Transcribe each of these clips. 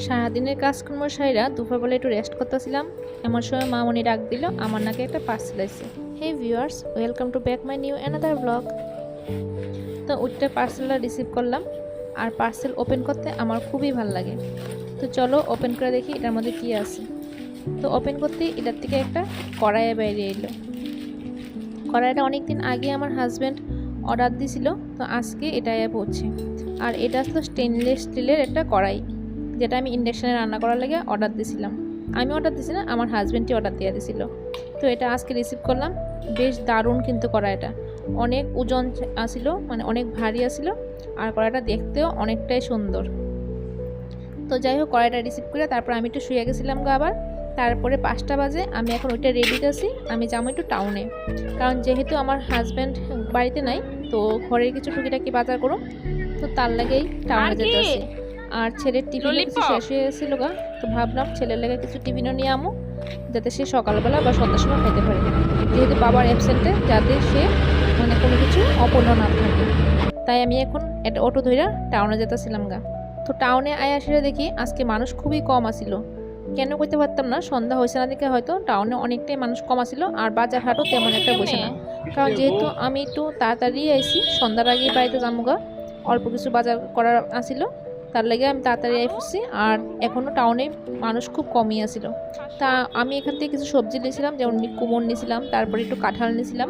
সারাদিনের কাজকর্ম সাইরা দুপুরবেলা একটু রেস্ট করতেছিলাম, এমন সময় মামনি ডাক দিল। আমার নাকি একটা পার্সেল আসছে। Hey viewers, welcome to back my new another blog. তো ওইটা পার্সেলটা রিসিভ করলাম, আর পার্সেল ওপেন করতে আমার খুবই ভালো লাগে। তো চলো ওপেন করে দেখি এটার মধ্যে কী আছে। তো ওপেন করতেই এটার থেকে একটা কড়াই বাইরে এলো। কড়াইটা অনেক দিন আগে আমার হাজব্যান্ড অর্ডার দিয়েছিল, তো আজকে এটা পড়ছে। আর এটা আসলে স্টেনলেস স্টিলের একটা কড়াই, যেটা আমি ইন্ডাকশানে রান্না করার লাগে অর্ডার দিয়েছিলাম। আমি অর্ডার দিয়েছি না, আমার হাজব্যান্ডই অর্ডার দিয়ে দিয়েছিল। তো এটা আজকে রিসিভ করলাম। বেশ দারুণ কিন্তু কড়াইটা, অনেক ওজন আসিল, মানে অনেক ভারী আসিল, আর কড়াইটা দেখতেও অনেকটাই সুন্দর। তো যাই হোক, কড়াইটা রিসিভ করে তারপর আমি একটু শুয়ে গেছিলাম আবার। তারপরে 5টা বাজে, আমি এখন ওইটা রেডি আছি, আমি যাবো একটু টাউনে। কারণ যেহেতু আমার হাজব্যান্ড বাড়িতে নাই, তো ঘরের কিছু টুকিটাকি বাজার করো, তো তার লাগেই টাউনে যেতে আসি। আর ছেলের টিফিন কিছু শেষ হয়ে গেছিল গা, তো ভাবলাম ছেলের লেগে কিছু টিফিনও নিয়ে আমো, যাতে সে সকালবেলা বা সন্ধ্যার সময় খাইতে পারে, যেহেতু বাবার অ্যাবসেন্টে, যাতে সে মানে কোনো কিছু অপূর্ণ না থাকে। তাই আমি এখন একটা অটো ধরে টাউনে যেতেছিলাম গা। তো টাউনে আয়া সেরে দেখি আজকে মানুষ খুবই কম আসিল। কেন করতে পারতাম না, সন্ধ্যা হয়েছে না দেখে হয়তো টাউনে অনেকটাই মানুষ কম আসিল, আর বাজার হাটও তেমন একটা বসে না। কারণ যেহেতু আমি একটু তাড়াতাড়ি আইছি, সন্ধ্যার আগেই বাড়িতে যাবো গা, অল্প কিছু বাজার করার আসিল, তার লাগে আমি তাড়াতাড়ি আইসি। আর এখনও টাউনে মানুষ খুব কমই আসিল। তা আমি এখান থেকে কিছু সবজি নিয়েছিলাম, যেমন কুমড় নিয়েছিলাম, তারপরে একটু কাঁঠাল নিয়েছিলাম।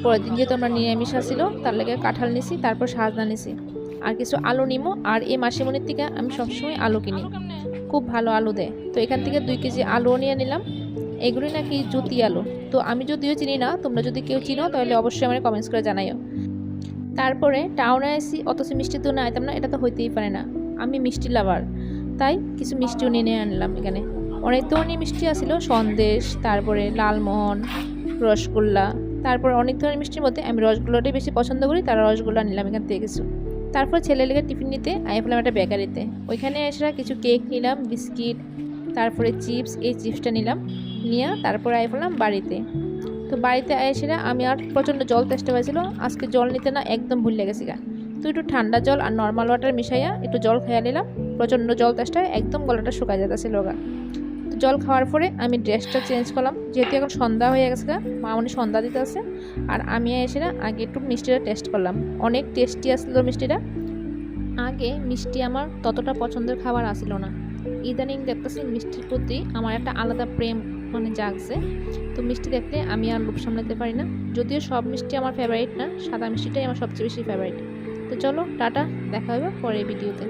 পরের দিন যেহেতু আমরা নিরামিষ আসিল, তার লাগে কাঁঠাল নিছি, তারপর সাজনা নিছি, আর কিছু আলু নিমো। আর এই মাসিমণির থেকে আমি সবসময় আলু কিনি, খুব ভালো আলু দেয়। তো এখান থেকে 2 কেজি আলুও নিয়ে নিলাম। এগুলি নাকি জ্যোতি আলু, তো আমি যদিও চিনি না, তোমরা যদি কেউ চিনো তাহলে অবশ্যই আমার কমেন্টস করে জানাইও। তারপরে টাউনে আসি, অথচ মিষ্টি তো না আইতাম না, এটা তো হইতেই পারে না, আমি মিষ্টি লাভার, তাই কিছু মিষ্টিও নিয়ে আনলাম। এখানে অনেক ধরনের মিষ্টি আসিল, সন্দেশ, তারপরে লালমোহন, রসগোল্লা, তারপর অনেক ধরনের মিষ্টির মধ্যে আমি রসগোল্লাটাই বেশি পছন্দ করি, তারা রসগোল্লা নিলাম এখান থেকে কিছু। তারপর ছেলে লেগে টিফিন নিতে আই ফেলাম একটা বেকারিতে। ওইখানে এসে কিছু কেক নিলাম, বিস্কিট, তারপরে চিপস, এই চিপসটা নিলাম, নিয়ে তারপর আই ফেলাম বাড়িতে। তো বাড়িতে এসে আমি আর প্রচণ্ড জল তেষ্টা পাইছিল, আজকে জল নিতে না একদম ভুল লেগেছি গা। তো একটু ঠান্ডা জল আর নর্মাল ওয়াটার মিশাইয়া একটু জল খাইয়া নিলাম। প্রচণ্ড জল তেষ্টায় একদম গলাটা শুকায় যেতেছিল গা। তো জল খাওয়ার পরে আমি ড্রেসটা চেঞ্জ করলাম, যেহেতু এখন সন্ধ্যা হয়ে গেছে গা, মা উনি সন্ধ্যা দিতে আছে। আর আমি এসে আগে একটু মিষ্টিটা টেস্ট করলাম, অনেক টেস্টি আসলো মিষ্টিটা। আগে মিষ্টি আমার ততটা পছন্দের খাবার আসিল না, ইদানিং দেখতেছি মিষ্টির প্রতি আমার একটা আলাদা প্রেম মানে জাগছে। তো মিষ্টি দেখলে আমি আর লোভ সামলাতে পারি না, যদিও সব মিষ্টি আমার ফেভারিট না, সাদা মিষ্টিটাই আমার সবচেয়ে বেশি ফেভারিট। তো চলো টাটা, দেখা হবে পরের ভিডিওতে।